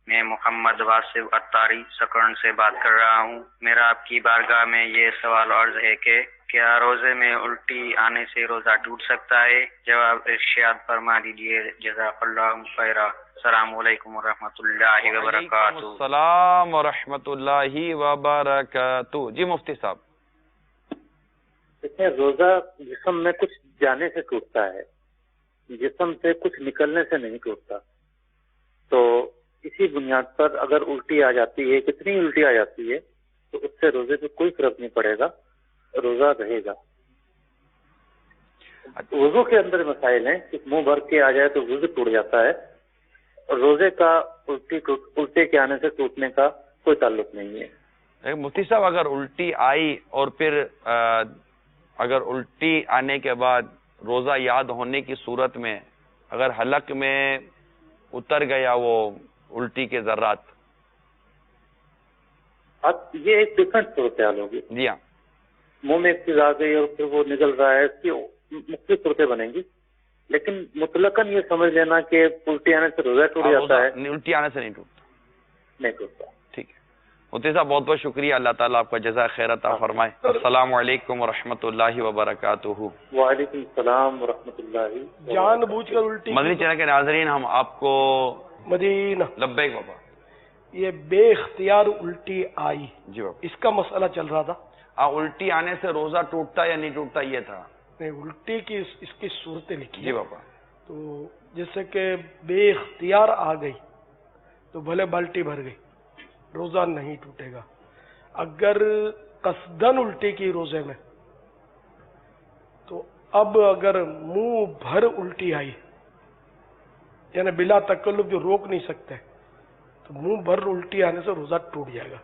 میں محمد واصف اتاری سکرن سے بات کر رہا ہوں۔ میرا آپ کی بارگاہ میں یہ سوال عرض ہے کہ کیا روزے میں الٹی آنے سے روزہ ٹوٹ سکتا ہے؟ جواب ارشاد فرما دیجیے، جزاک اللہ خیرہ۔ السلام علیکم ورحمۃ اللہ وبرکاتہ۔ السلام ورحمۃ اللہ وبرکاتہ۔ جی مفتی صاحب، دیکھیں، روزہ جسم میں کچھ جانے سے ٹوٹتا ہے، جسم سے کچھ نکلنے سے نہیں ٹوٹتا۔ تو اسی بنیاد پر اگر الٹی آ جاتی ہے، کتنی الٹی آ جاتی ہے، تو اس سے روزے پہ کوئی فرق نہیں پڑے گا، روزہ رہے گا۔ وضو کے اندر مسائل ہیں کہ منہ بھر کے آ جائے تو وضو ٹوٹ جاتا ہے، اور روزے کا الٹے کے آنے سے ٹوٹنے کا کوئی تعلق نہیں ہے۔ مفتی صاحب اگر الٹی آئی اور پھر اگر الٹی آنے کے بعد روزہ یاد ہونے کی صورت میں اگر حلق میں اتر گیا وہ الٹی کے ذرات، اب یہ ایک ڈفرنٹ صورتحال ہوگی. جی ہاں، منہ میں ایک چیز آ گئی اور پھر وہ نکل رہا ہے، اس کی مختلف صورتیں بنیں گی. لیکن مطلقاً یہ سمجھ لینا کہ الٹی آنے سے روزہ ٹوٹ جاتا ہے، الٹی آنے سے نہیں ٹوٹتا. نہیں ٹوٹتا. ٹھیک ہے مفتی صاحب، بہت بہت شکریہ. اللہ تعالیٰ آپ کا جزائے خیر عطا فرمائے. السلام علیکم ورحمۃ اللہ وبرکاتہ. وعلیکم السلام ورحمۃ اللہ. جان بوجھ کر الٹی مدنی چینل کے ناظرین، ہم آپ کو مدینہ لبیک بابا. یہ بے اختیار الٹی آئی، جی بابا. اس کا مسئلہ چل رہا تھا. الٹی آنے سے روزہ ٹوٹتا یا نہیں ٹوٹتا یہ تھا. نہیں، الٹی کی اس کی صورتیں لکھی جی بابا. تو جیسے کہ بے اختیار آ گئی تو بھلے بالٹی بھر گئی، روزہ نہیں ٹوٹے گا. اگر قصدن الٹی کی روزے میں، تو اب اگر منہ بھر الٹی آئی یعنی بلا تکلف جو روک نہیں سکتے، تو منہ بھر الٹی آنے سے روزہ ٹوٹ جائے گا.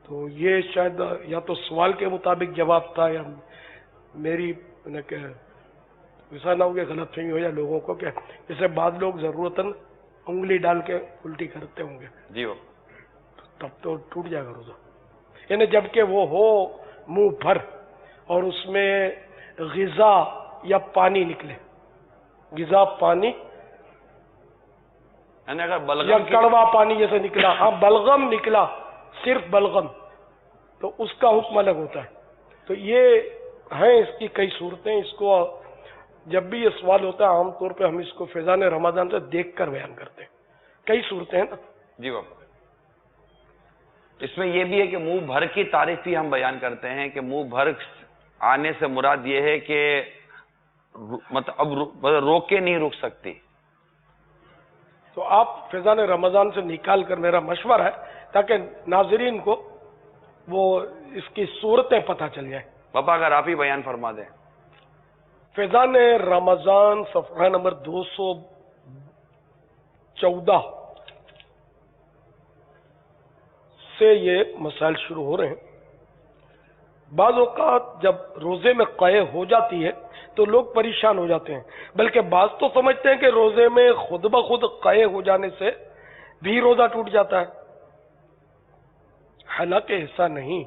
تو یہ شاید یا تو سوال کے مطابق جواب تھا یا میری ایسا نہ ہو کہ غلط فہمی ہو جائے لوگوں کو، کہ جیسے بعض لوگ ضرورتاً انگلی ڈال کے الٹی کرتے ہوں گے، جی بابا. تب تو ٹوٹ جائے گا روزہ. یعنی جبکہ وہ ہو منہ بھر اور اس میں غذا یا پانی نکلے، غذا پانی یعنی اگر یا بلغم کڑوا پانی جیسے نکلا، ہاں بلغم نکلا، صرف بلغم، تو اس کا حکم الگ ہوتا ہے. تو یہ ہیں اس کی کئی صورتیں. اس کو جب بھی یہ سوال ہوتا ہے عام طور پہ ہم اس کو فیضان رمضان سے دیکھ کر بیان کرتے ہیں. کئی صورتیں ہیں نا. جی بابا. اس میں یہ بھی ہے کہ منہ بھر کی تعریف بھی ہم بیان کرتے ہیں کہ منہ بھر آنے سے مراد یہ ہے کہ مطلب اب روک کے نہیں رک سکتی. تو آپ فیضان رمضان سے نکال کر، میرا مشورہ ہے تاکہ ناظرین کو وہ اس کی صورتیں پتہ چل جائیں. پاپا اگر آپ ہی بیان فرما دیں. فیضان رمضان صفحہ نمبر 214 سے یہ مسائل شروع ہو رہے ہیں. بعض اوقات جب روزے میں قے ہو جاتی ہے تو لوگ پریشان ہو جاتے ہیں، بلکہ بعض تو سمجھتے ہیں کہ روزے میں خود بخود قے ہو جانے سے بھی روزہ ٹوٹ جاتا ہے. حالانکہ ایسا نہیں.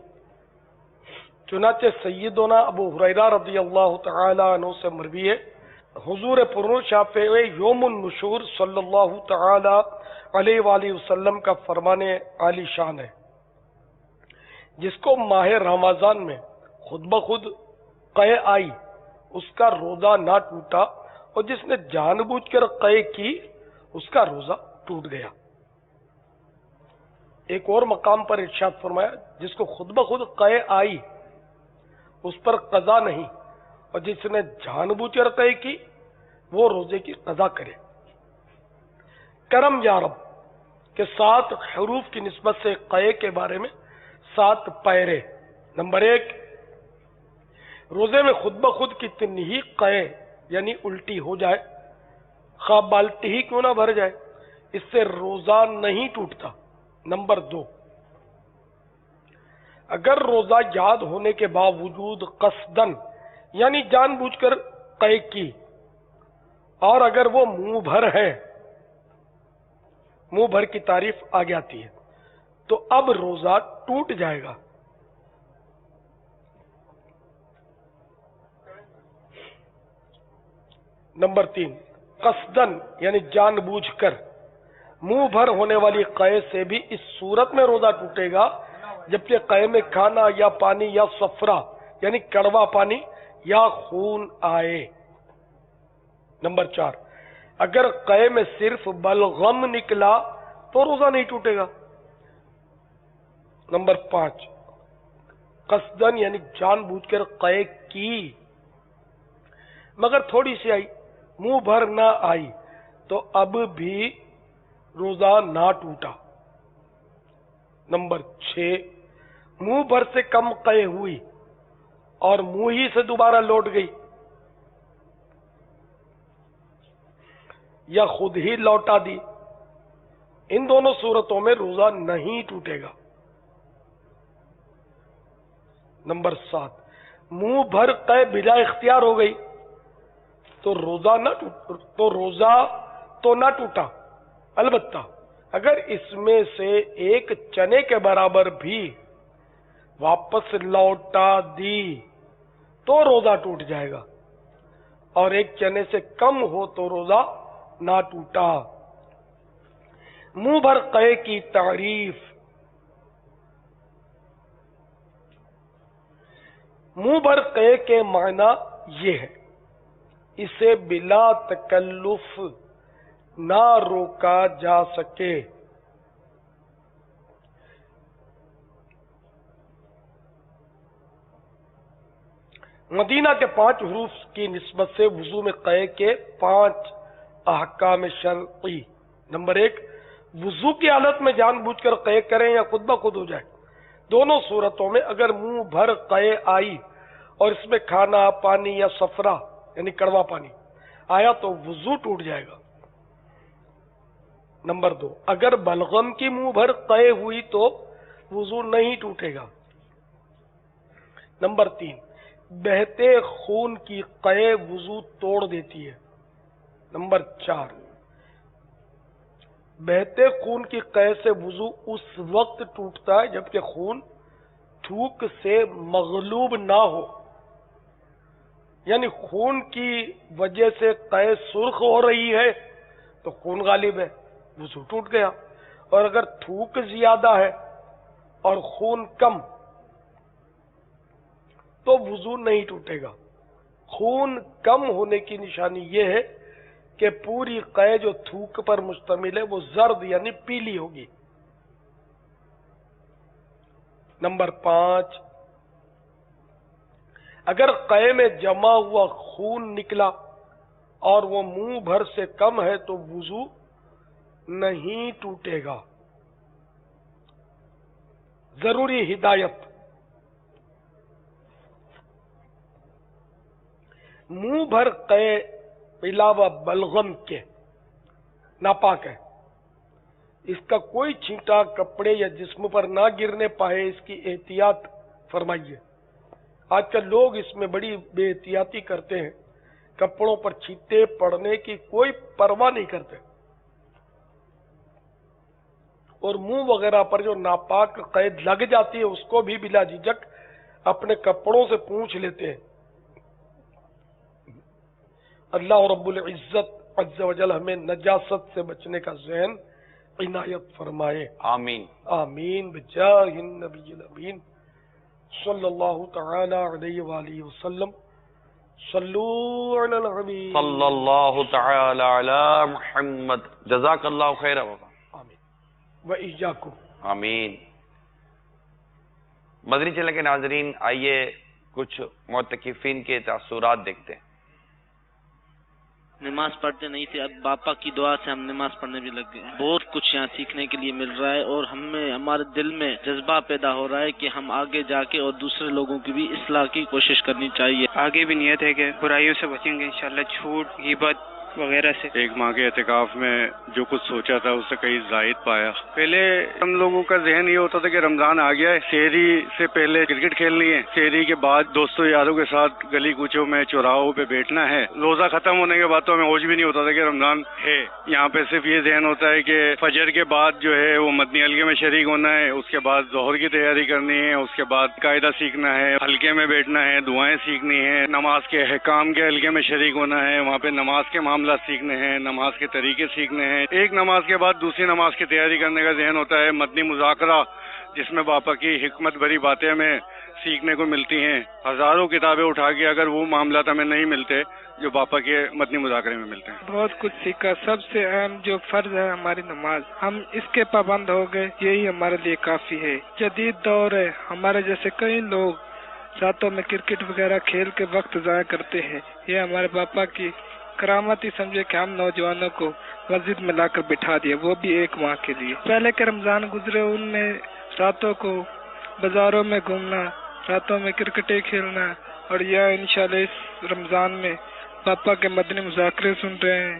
چنانچہ سیدنا ابو ہریرہ رضی اللہ تعالی عنہ سے مروی ہے، حضور پرنور شافع یوم النشور صلی اللہ تعالی علیہ وآلہ وسلم کا فرمان عالی شان ہے، جس کو ماہ رمضان میں خود بخود قے آئی اس کا روزہ نہ ٹوٹا، اور جس نے جان بوجھ کر قے کی اس کا روزہ ٹوٹ گیا. ایک اور مقام پر ارشاد فرمایا جس کو خود بخود قے آئی اس پر قضا نہیں، اور جس نے جان بوجھ کر قے کی وہ روزے کی قضا کرے. کرم یا رب کے 7 حروف کی نسبت سے قے کے بارے میں 7 پیرے. نمبر 1، روزے میں خود بخود کتنی ہی قے یعنی الٹی ہو جائے، خواہ بالٹی ہی کیوں نہ بھر جائے، اس سے روزہ نہیں ٹوٹتا. نمبر 2، اگر روزہ یاد ہونے کے باوجود قصدن یعنی جان بوجھ کر قے کی، اور اگر وہ منہ بھر ہے، منہ بھر کی تعریف آگے آتی ہے، تو اب روزہ ٹوٹ جائے گا. نمبر 3، قصدن یعنی جان بوجھ کر منہ بھر ہونے والی قے سے بھی اس صورت میں روزہ ٹوٹے گا جبکہ قے میں کھانا یا پانی یا صفرا یعنی کڑوا پانی یا خون آئے. نمبر 4، اگر قے میں صرف بلغم نکلا تو روزہ نہیں ٹوٹے گا. نمبر 5، قصدن یعنی جان بوجھ کر قے کی مگر تھوڑی سی آئی، منہ بھر نہ آئی، تو اب بھی روزہ نہ ٹوٹا. نمبر 6، منہ بھر سے کم قے ہوئی اور منہ ہی سے دوبارہ لوٹ گئی یا خود ہی لوٹا دی، ان دونوں صورتوں میں روزہ نہیں ٹوٹے گا. نمبر 7، منہ بھر قے بلا اختیار ہو گئی تو روزہ نہ ٹوٹا، البتہ اگر اس میں سے ایک چنے کے برابر بھی واپس لوٹا دی تو روزہ ٹوٹ جائے گا، اور ایک چنے سے کم ہو تو روزہ نہ ٹوٹا۔ منہ بھر قے کی تعریف، منہ بھر قے کے معنی یہ ہے، اسے بلا تکلف نہ روکا جا سکے۔ مدینہ کے 5 حروف کی نسبت سے وضو میں قے کے 5 احکام شرعی۔ نمبر 1، وضو کی حالت میں جان بوجھ کر قے کریں یا خود بخود ہو جائے، دونوں صورتوں میں اگر منہ بھر قے آئی اور اس میں کھانا، پانی یا صفرا یعنی کڑوا پانی آیا تو وضو ٹوٹ جائے گا۔ نمبر 2، اگر بلغم کی منہ بھر قے ہوئی تو وضو نہیں ٹوٹے گا۔ نمبر 3، بہتے خون کی قے وضو توڑ دیتی ہے۔ نمبر 4، بہتے خون کی قے سے وضو اس وقت ٹوٹتا ہے جبکہ خون تھوک سے مغلوب نہ ہو، یعنی خون کی وجہ سے قے سرخ ہو رہی ہے تو خون غالب ہے، وضو ٹوٹ گیا، اور اگر تھوک زیادہ ہے اور خون کم تو وضو نہیں ٹوٹے گا۔ خون کم ہونے کی نشانی یہ ہے کہ پوری قے جو تھوک پر مشتمل ہے وہ زرد یعنی پیلی ہوگی۔ نمبر 5، اگر قے میں جمع ہوا خون نکلا اور وہ منہ بھر سے کم ہے تو وضو نہیں ٹوٹے گا۔ ضروری ہدایت، منہ بھر قے علاوہ بلغم کے ناپاک ہے، اس کا کوئی چھینٹا کپڑے یا جسم پر نہ گرنے پائے، اس کی احتیاط فرمائیے۔ آج کل لوگ اس میں بڑی بے احتیاطی کرتے ہیں، کپڑوں پر چھینٹے پڑنے کی کوئی پرواہ نہیں کرتے، اور منہ وغیرہ پر جو ناپاک قید لگ جاتی ہے اس کو بھی بلا جھجک اپنے کپڑوں سے پوچھ لیتے ہیں۔ اللہ رب العزت عز و جل ہمیں نجاست سے بچنے کا ذہن عنایت فرمائے، آمین آمین، بجاہ النبی الامین صلی اللہ تعالی علیہ وآلہ وسلم۔ صلو علی الحبیب صلی اللہ تعالی علی محمد۔ جزاک اللہ خیر بابا، آمین وإیاکم، آمین۔ مدنی چینل کے ناظرین، آئیے کچھ معتکفین کے تاثرات دیکھتے ہیں۔ نماز پڑھتے نہیں تھے، اب باپا کی دعا سے ہم نماز پڑھنے بھی لگ گئے۔ بہت کچھ یہاں سیکھنے کے لیے مل رہا ہے، اور ہمارے دل میں جذبہ پیدا ہو رہا ہے کہ ہم آگے جا کے اور دوسرے لوگوں کی بھی اصلاح کی کوشش کرنی چاہیے۔ آگے بھی نیت ہے کہ برائیوں سے بچیں گے انشاءاللہ، جھوٹ، غیبت وغیرہ سے۔ ایک ماہ کے اعتکاف میں جو کچھ سوچا تھا اس سے کئی زائد پایا۔ پہلے ہم لوگوں کا ذہن یہ ہوتا تھا کہ رمضان آ گیا ہے، سحری سے پہلے کرکٹ کھیلنی ہے، سحری کے بعد دوستوں یاروں کے ساتھ گلی کوچوں میں چوراہوں پہ بیٹھنا ہے، روزہ ختم ہونے کے بعد تو ہمیں ہوش بھی نہیں ہوتا تھا کہ رمضان ہے۔ یہاں پہ صرف یہ ذہن ہوتا ہے کہ فجر کے بعد جو ہے وہ مدنی حلقے میں شریک ہونا ہے، اس کے بعد ظہر کی تیاری کرنی ہے، اس کے بعد قاعدہ سیکھنا ہے، حلقے میں بیٹھنا ہے، دعائیں سیکھنی ہے، نماز کے احکام کے حلقے میں شریک ہونا ہے، وہاں پہ نماز کے معاملات سیکھنے ہیں، نماز کے طریقے سیکھنے ہیں۔ ایک نماز کے بعد دوسری نماز کی تیاری کرنے کا ذہن ہوتا ہے، مدنی مذاکرہ جس میں باپا کی حکمت بھری باتیں ہمیں سیکھنے کو ملتی ہیں۔ ہزاروں کتابیں اٹھا کے اگر وہ معاملات ہمیں نہیں ملتے جو باپا کے مدنی مذاکرے میں ملتے ہیں۔ بہت کچھ سیکھا، سب سے اہم جو فرض ہے ہماری نماز، ہم اس کے پابند ہو گئے، یہی ہمارے لیے کافی ہے۔ جدید دور ہے، ہمارے جیسے کئی لوگ راتوں میں کرکٹ وغیرہ کھیل کے وقت ضائع کرتے ہیں، یہ ہمارے باپا کی کرامت ہی سمجھے کہ ہم نوجوانوں کو مسجد میں لا کر بٹھا دیا، وہ بھی ایک ماہ کے لیے۔ پہلے کے رمضان گزرے ان میں راتوں کو بازاروں میں گھومنا، راتوں میں کرکٹیں کھیلنا، اور یہ انشاءاللہ اس رمضان میں پاپا کے مدنی مذاکرے سن رہے ہیں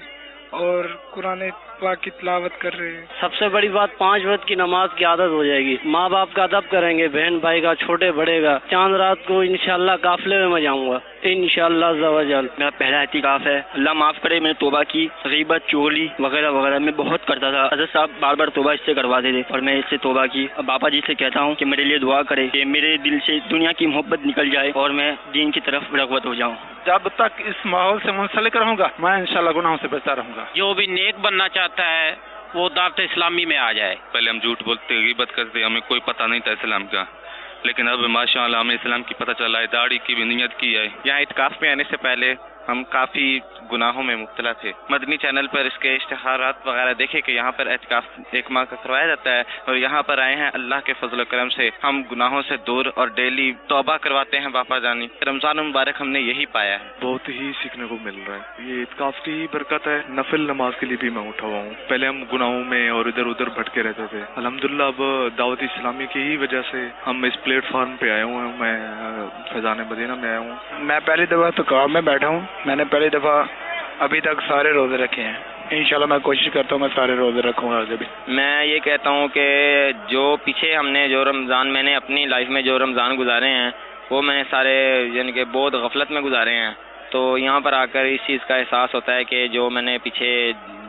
اور قرآن پاک کی تلاوت کر رہے ہیں۔ سب سے بڑی بات 5 وقت کی نماز کی عادت ہو جائے گی، ماں باپ کا ادب کریں گے، بہن بھائی کا، چھوٹے بڑے کا۔ چاند رات کو انشاءاللہ قافلے میں جاؤں گا انشاءاللہ عز و جل۔ میرا پہلا اعتکاف ہے، اللہ معاف کرے میں نے توبہ کی، غیبت، چغلی وغیرہ وغیرہ میں بہت کرتا تھا۔ حضرت صاحب بار بار توبہ اس سے کرواتے تھے اور میں اس سے توبہ کی۔ اب باپا جی سے کہتا ہوں کہ میرے لیے دعا کرے کہ میرے دل سے دنیا کی محبت نکل جائے اور میں دین کی طرف رغبت ہو جاؤں۔ جب تک اس ماحول سے منسلک رہوں گا میں انشاءاللہ گناہوں سے بچتا رہوں گا۔ جو بھی نیک بننا چاہتا ہے وہ دعوت اسلامی میں آ جائے۔ پہلے ہم جھوٹ بولتے، غیبت کرتے، ہمیں کوئی پتہ نہیں تھا اسلام کا، لیکن اب ماشاءاللہ ہمیں اسلام کی پتہ چلا ہے، داڑھی کی بھی نیت کی ہے۔ یہاں اعتکاف میں آنے سے پہلے ہم کافی گناہوں میں مبتلا تھے۔ مدنی چینل پر اس کے اشتہارات وغیرہ دیکھے کہ یہاں پر اعتکاف 1 ماہ کا کروایا جاتا ہے اور یہاں پر آئے ہیں، اللہ کے فضل و کرم سے ہم گناہوں سے دور اور ڈیلی توبہ کرواتے ہیں باپا جانی۔ رمضان مبارک ہم نے یہی پایا ہے۔ بہت ہی سیکھنے کو مل رہا ہے، یہ اعتکاف کی برکت ہے۔ نفل نماز کے لیے بھی میں اٹھا ہوا ہوں، پہلے ہم گناہوں میں اور ادھر ادھر بھٹکے رہتے تھے۔ الحمدللہ اب دعوت اسلامی کی ہی وجہ سے ہم اس پلیٹ فارم پہ آئے ہوئے ہیں، میں فیضان مدینہ میں آیا ہوں۔ میں پہلی دفعہ تو کام میں بیٹھا ہوں، میں نے پہلی دفعہ ابھی تک سارے روزے رکھے ہیں، انشاءاللہ میں کوشش کرتا ہوں میں سارے روزے رکھوں گا آگے بھی۔ میں یہ کہتا ہوں کہ جو پیچھے ہم نے جو رمضان میں نے اپنی لائف میں جو رمضان گزارے ہیں وہ میں نے سارے یعنی کہ بہت غفلت میں گزارے ہیں، تو یہاں پر آ کر اس چیز کا احساس ہوتا ہے کہ جو میں نے پیچھے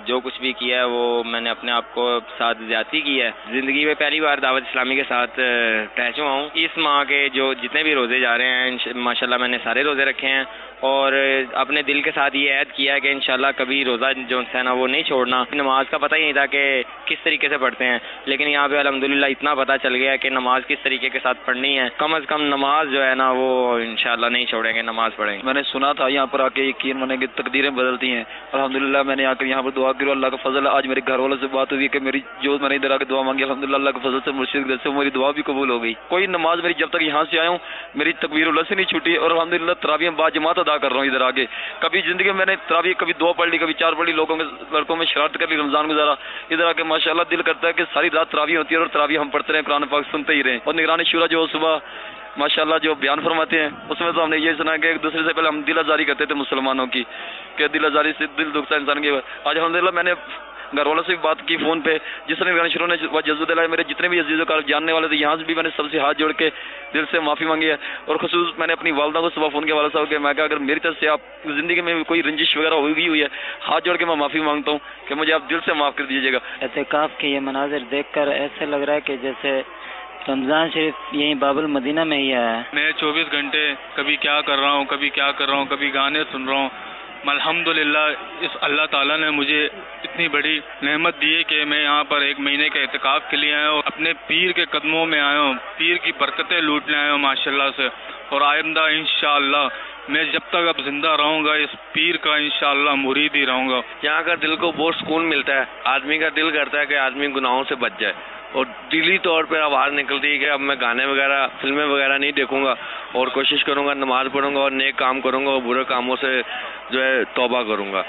جو کچھ بھی کیا ہے وہ میں نے اپنے آپ کو ساتھ زیادتی کی ہے۔ زندگی میں پہلی بار دعوت اسلامی کے ساتھ اٹیچ ہوا ہوں۔ اس ماہ کے جو جتنے بھی روزے جا رہے ہیں ماشاءاللہ میں نے سارے روزے رکھے ہیں اور اپنے دل کے ساتھ یہ عہد کیا ہے کہ انشاءاللہ کبھی روزہ جو ہے نا وہ نہیں چھوڑنا۔ نماز کا پتہ ہی نہیں تھا کہ کس طریقے سے پڑھتے ہیں، لیکن یہاں پہ الحمدللہ اتنا پتہ چل گیا کہ نماز کس طریقے کے ساتھ پڑھنی ہے۔ کم از کم نماز جو ہے نا وہ انشاءاللہ نہیں چھوڑیں گے، نماز پڑھیں گے۔ میں نے سنا تھا یہاں پر آ کے یقین مانے کہ تقدیریں بدلتی ہیں۔ الحمدللہ میں نے آ کر یہاں پر دعا کی اور اللہ کا فضل، آج میرے گھر والوں سے بات ہوئی کہ میری جو میں نے ادھر آ کے دعا مانگی الحمدللہ اللہ کے فضل سے مرشد سے میری دعا بھی قبول ہو گئی۔ کوئی نماز میری جب تک یہاں سے آیا ہوں میری تکبیر اللہ سے نہیں چھوٹی اور الحمدللہ تراویح با جماعت ادا کر رہا ہوں ادھر آگے۔ کبھی زندگی میں نے تراویح کبھی 2 پڑھ لی، کبھی 4 پڑھ لی، لڑکوں میں شرارت کر لی، رمضان گزارا، ادھر آ کے ماشاءاللہ دل کرتا ہے کہ ساری رات تراویح ہوتی ہے اور تراویح ہم پڑھتے رہیں، قرآن پاک سنتے ہی رہیں۔ اور نگران شورا جو صبح ماشاءاللہ جو بیان فرماتے ہیں اس میں تو ہم نے یہ سنا کہ ایک دوسرے سے پہلے ہم دل آزاری کرتے تھے مسلمانوں کی کہ دل آزاری سے دل دکھتا ہے انسان کی۔ آج الحمدللہ میں نے گھر والوں سے بھی بات کی فون پہ، جس طرح نگران شروع نے جذبہ دلایا، میرے جتنے بھی عزیز و کار جاننے والے تھے یہاں سے بھی میں نے سب سے ہاتھ جوڑ کے دل سے معافی مانگی ہے۔ اور خصوص میں نے اپنی والدہ کو صبح فون کیا، والد صاحب کہ میں کہا اگر میری طرف سے آپ زندگی میں کوئی رنجش وغیرہ ہوئی ہے ہاتھ جوڑ کے میں معافی مانگتا ہوں کہ مجھے آپ دل سے معاف کر دیجیے گا۔ اعتکاف کے یہ مناظر دیکھ کر ایسے لگ رہا ہے کہ جیسے رمضان شریف یہیں باب المدینہ میں ہی آیا ہے۔ میں 24 گھنٹے کبھی کیا کر رہا ہوں، کبھی کیا کر رہا ہوں، کبھی گانے سن رہا ہوں۔ الحمدللہ اس اللہ تعالیٰ نے مجھے اتنی بڑی نعمت دی ہے کہ میں یہاں پر 1 مہینے کے اعتکاف کے لیے آیا ہوں، اپنے پیر کے قدموں میں آیا ہوں، پیر کی برکتیں لوٹنے آیا ہوں ماشاءاللہ سے۔ اور آئندہ انشاءاللہ میں جب تک اب زندہ رہوں گا اس پیر کا انشاءاللہ مرید ہی رہوں گا۔ یہاں کا دل کو بہت سکون ملتا ہے، آدمی کا دل کرتا ہے کہ آدمی گناہوں سے بچ جائے اور دلی طور پہ آواز نکلتی ہے کہ اب میں گانے وغیرہ فلمیں وغیرہ نہیں دیکھوں گا اور کوشش کروں گا نماز پڑھوں گا اور نیک کام کروں گا اور برے کاموں سے جو ہے توبہ کروں گا۔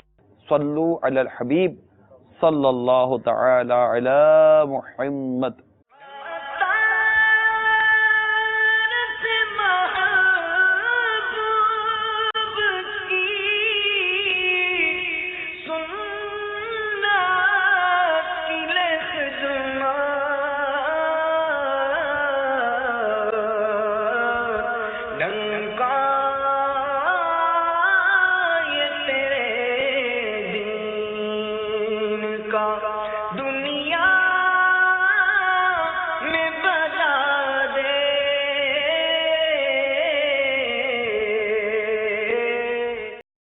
صلو علی الحبیب صلی اللہ تعالی علی محمد۔